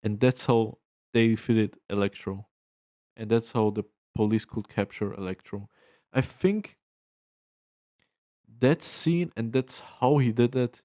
and that's how they defeated Electro, and that's how the police could capture Electro. I think that scene and that's how he did it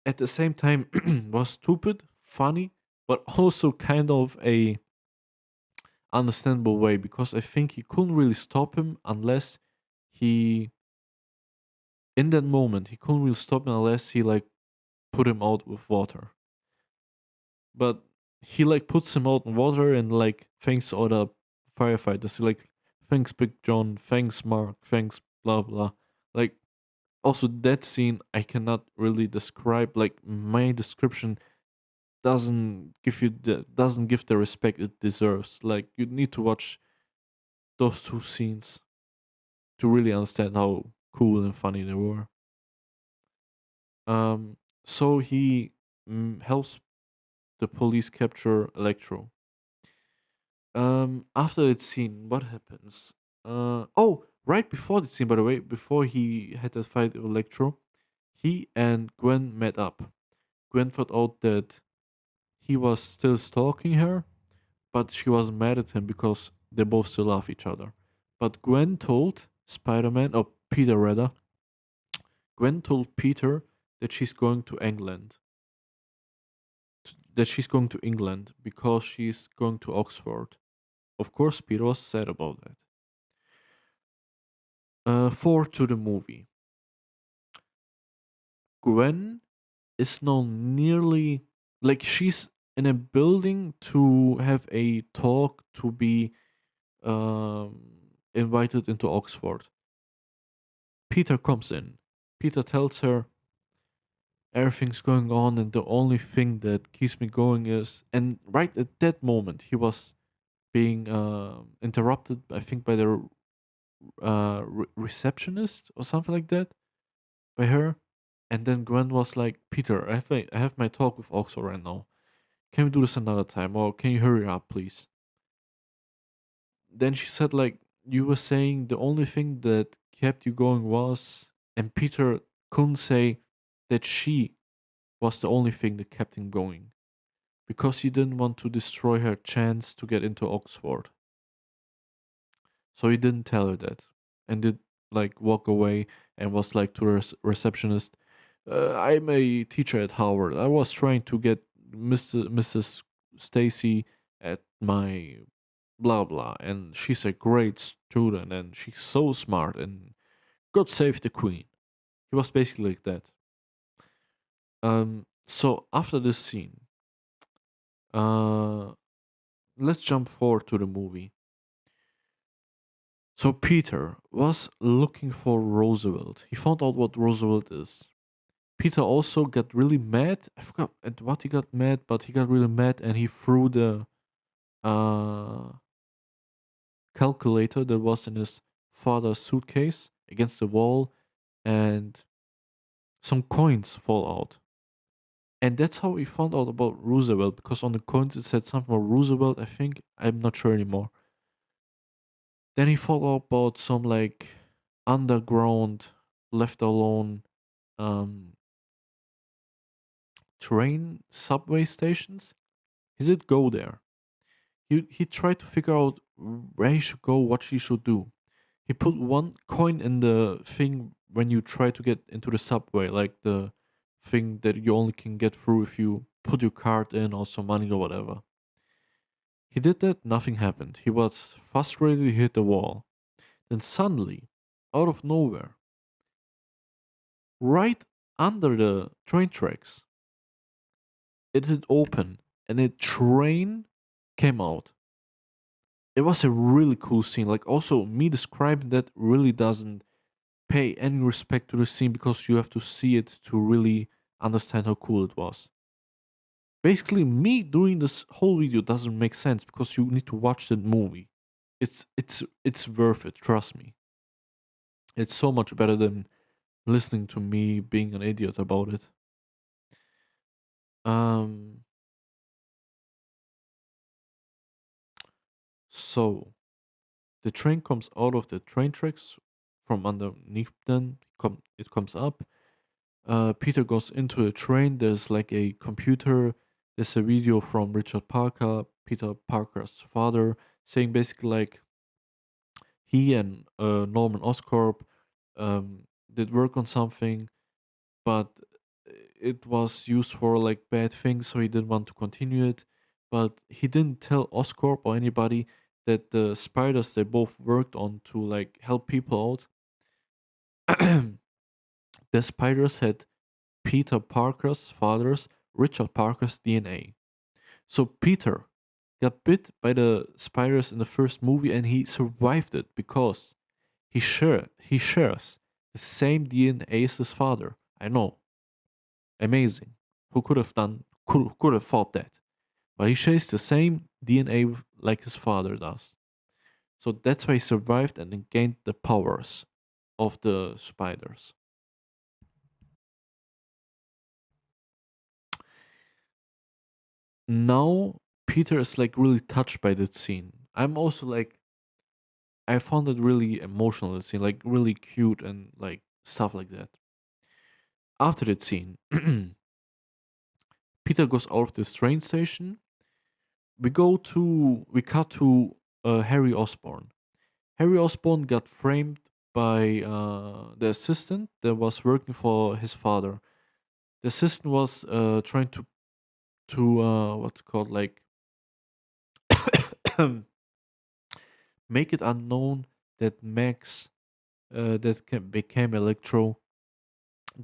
at the same time was stupid, funny, but also kind of a understandable way because I think he couldn't really stop him unless he in that moment he couldn't really stop him unless he like put him out with water. But he like puts him out in water and like thanks all the firefighters. He like thanks Big John, thanks Mark, thanks blah blah. Like also that scene I cannot really describe. Like my description doesn't give the respect it deserves. Like you need to watch those two scenes to really understand how cool and funny they were. So he helps the police capture Electro. After that scene, what happens? Right before the scene, by the way, before he had that fight with Electro, he and Gwen met up. Gwen found out that he was still stalking her, but she was mad at him because they both still love each other. But Gwen told Spider-Man, or Peter rather, Gwen told Peter that she's going to England, because she's going to Oxford. Of course, Peter was sad about that. Four to the movie. Gwen is now nearly like she's in a building to have a talk to be invited into Oxford. Peter comes in. Peter tells her everything's going on, and the only thing that keeps me going is. And right at that moment, he was being interrupted, I think, by the receptionist or something like that, by her. And then Gwen was like, Peter, I have my talk with Oxford right now. Can we do this another time? Or can you hurry up, please? Then she said, like, you were saying the only thing that kept you going was. And Peter couldn't say that she was the only thing that kept him going because he didn't want to destroy her chance to get into Oxford. So he didn't tell her that and did like walk away and was like to the receptionist, I'm a teacher at Harvard. I was trying to get Mrs. Stacy at my blah blah, and she's a great student and she's so smart and God save the queen. He was basically like that. So after this scene, uh, let's jump forward to the movie. So Peter was looking for Roosevelt. He found out what Roosevelt is. Peter also got really mad. I forgot at what he got mad, but he got really mad and he threw the uh, calculator that was in his father's suitcase against the wall, and some coins fall out. And that's how he found out about Roosevelt because on the coins it said something about Roosevelt. I think I'm not sure anymore. Then he found out about some like underground, left alone um, train subway stations. He did go there. He tried to figure out where he should go, what he should do. He put one coin in the thing when you try to get into the subway, like the thing that you only can get through if you put your card in or some money or whatever. He did that, nothing happened. He was frustrated, he hit the wall. Then suddenly, out of nowhere, right under the train tracks, it had opened and a train came out. It was a really cool scene. Like also me describing that really doesn't pay any respect to the scene because you have to see it to really understand how cool it was. Basically, me doing this whole video doesn't make sense because you need to watch the movie. It's worth it. Trust me. It's so much better than listening to me being an idiot about it. Um. So the train comes out of the train tracks from underneath them. It comes up. Peter goes into a train. There's like a computer There's a video from Richard Parker, Peter Parker's father, saying basically like he and Norman Oscorp did work on something, but it was used for like bad things, so he didn't want to continue it. But he didn't tell Oscorp or anybody that the spiders they both worked on to like help people out, the spiders had Peter Parker's father's Richard Parker's DNA. So Peter got bit by the spiders in the first movie and he survived it because he shares the same DNA as his father. I know. Amazing. Who could have thought that? But he shares the same DNA like his father does. So that's why he survived and then gained the powers of the spiders. Now Peter is like really touched by that scene. I'm also like I found it really emotional, that scene, like really cute and like stuff like that. After that scene, Peter goes out of this train station. We cut to Harry Osborn. Harry Osborn got framed by the assistant that was working for his father. The assistant was trying to what's called like make it unknown that Max became Electro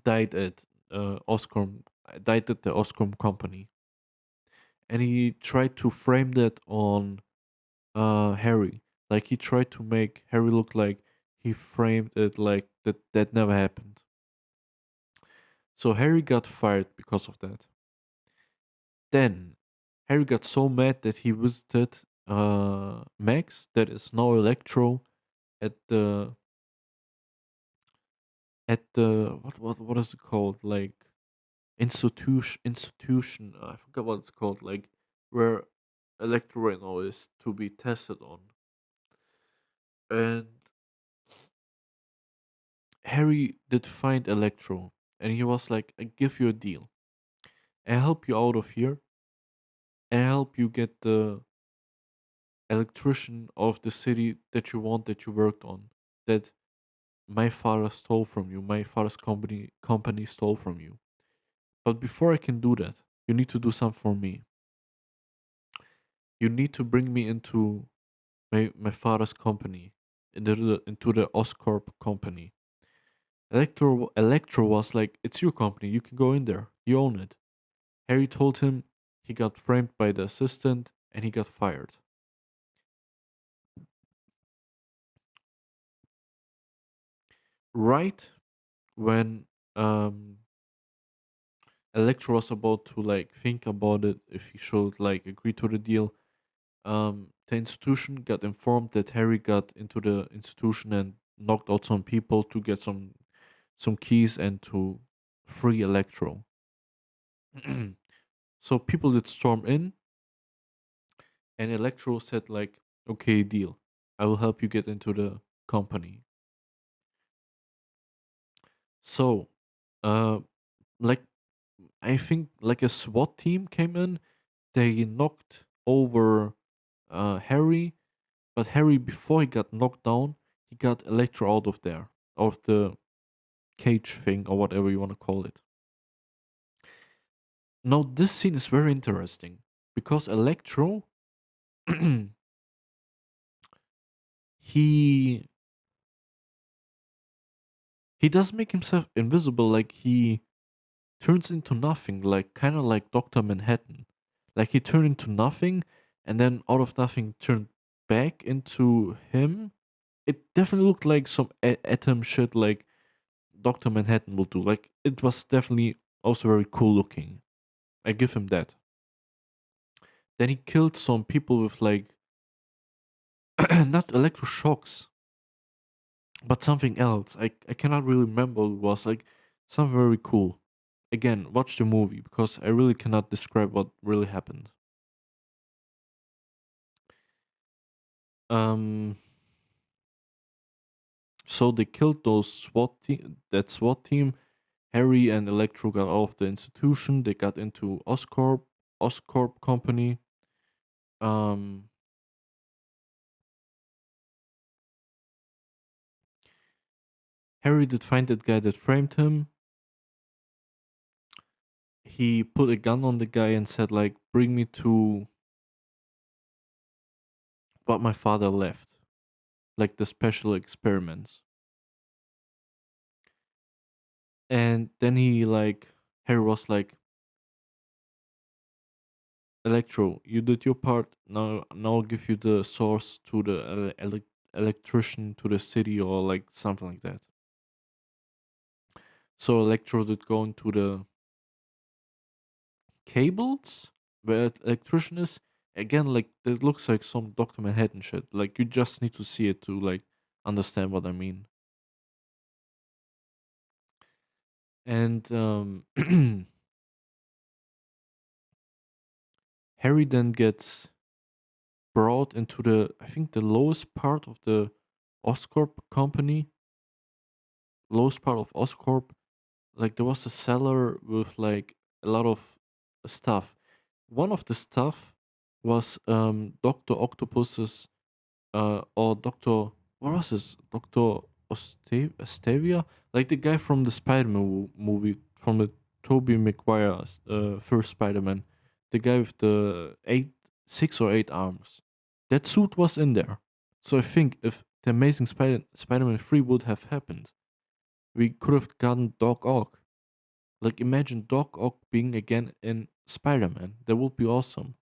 died at Oscorp died at the Oscorp company, and he tried to frame that on Harry. Like he tried to make Harry look like he framed it like that never happened. So Harry got fired because of that. Then Harry got so mad that he visited Max, that is now Electro, at the what is it called? Like institution. I forgot what it's called. Like where Electro right now is to be tested on. And Harry did find Electro, and he was like, "I give you a deal. I help you out of here, and I help you get the electrician of the city that you want, that you worked on, that my father stole from you. My father's company stole from you. But before I can do that, you need to do something for me. You need to bring me into my father's company, into the Oscorp company." Electro was like, "It's your company. You can go in there. You own it." Harry told him. He got framed by the assistant and he got fired. Right when um, Electro was about to like think about it if he should like agree to the deal, the institution got informed that Harry got into the institution and knocked out some people to get some keys and to free Electro. So people did storm in, and Electro said like, "Okay, deal. I will help you get into the company." So, uh, like I think like a SWAT team came in. They knocked over Harry, but Harry, before he got knocked down, he got Electro out of there, out of the cage thing or whatever you want to call it. Now this scene is very interesting because Electro he he does make himself invisible, like he turns into nothing, like kind of like Doctor Manhattan. Like he turned into nothing, and then out of nothing turned back into him. It definitely looked like some atom shit, like Doctor Manhattan will do. Like it was definitely also very cool looking. I give him that. Then he killed some people with like not electroshocks, but something else. I cannot really remember what it was. Like something very cool. Again, watch the movie because I really cannot describe what really happened. Um, so they killed that SWAT team. Harry and Electro got out of the institution. They got into Oscorp. Oscorp company. Um, Harry did find that guy that framed him. He put a gun on the guy and said, like, bring me to what my father left, like the special experiments. And then Harry was like, Electro, you did your part. Now I'll give you the source to the electrician to the city or like something like that. So Electro did go into the cables where electrician is. Again, like it looks like some Doctor Manhattan shit. Like you just need to see it to like understand what I mean. And Harry then gets brought into the I think the lowest part of the Oscorp company, lowest part of Oscorp. Like there was a cellar with like a lot of stuff. One of the stuff was Doctor Octopus's or Doctor what was this? Doctor Ostavia? Like the guy from the Spider-Man movie from the Tobey Maguire's first Spider-Man. The guy with the 6 or 8 arms. That suit was in there. So I think if the Amazing Spider-Man 3 would have happened, we could have gotten Doc Ock. Like imagine Doc Ock being again in Spider-Man. That would be awesome.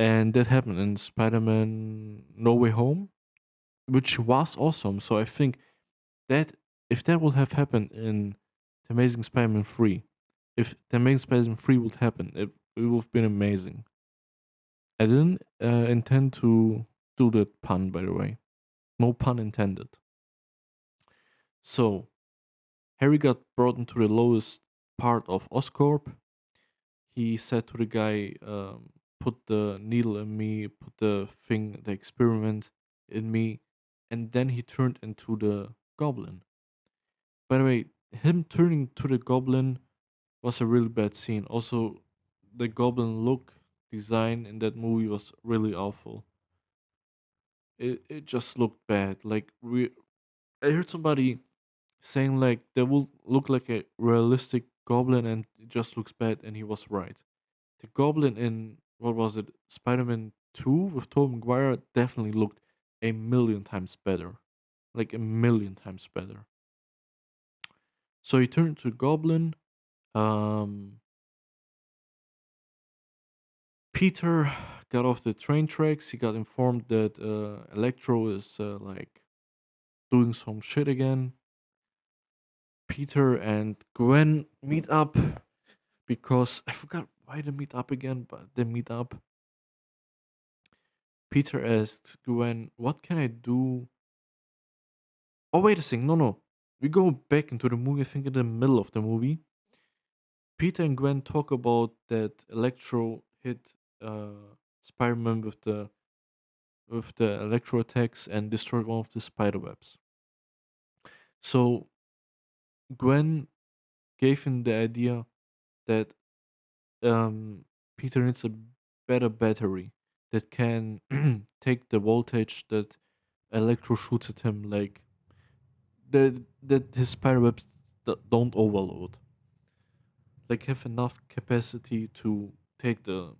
And that happened in Spider-Man No Way Home, which was awesome. So I think that if that would have happened in The Amazing Spider-Man 3, if The Amazing Spider-Man 3 would happen, it would have been amazing. I didn't intend to do that pun, by the way. No pun intended. So Harry got brought into the lowest part of Oscorp. He said to the guy, put the needle in me, put the experiment in me, and then he turned into the goblin. By the way, him turning to the goblin was a really bad scene. Also, the goblin look design in that movie was really awful. It just looked bad. I heard somebody saying like they will look like a realistic goblin and it just looks bad, and he was right. The goblin in what was it, Spider-Man 2 with Tobey Maguire definitely looked a million times better. Like a million times better. So he turned to Goblin. Um Peter got off the train tracks. He got informed that Electro is like doing some shit again. Peter and Gwen meet up because I forgot why they meet up again, but they meet up. Peter asks Gwen, "What can I do?" Oh, wait a second. No, no. We go back into the movie, I think in the middle of the movie. Peter and Gwen talk about that Electro hit Spider-Man with the electro attacks and destroyed one of the spider webs. So Gwen gave him the idea that Peter needs a better battery that can take the voltage that Electro shoots at him, like that his spider webs don't overload, like have enough capacity to take the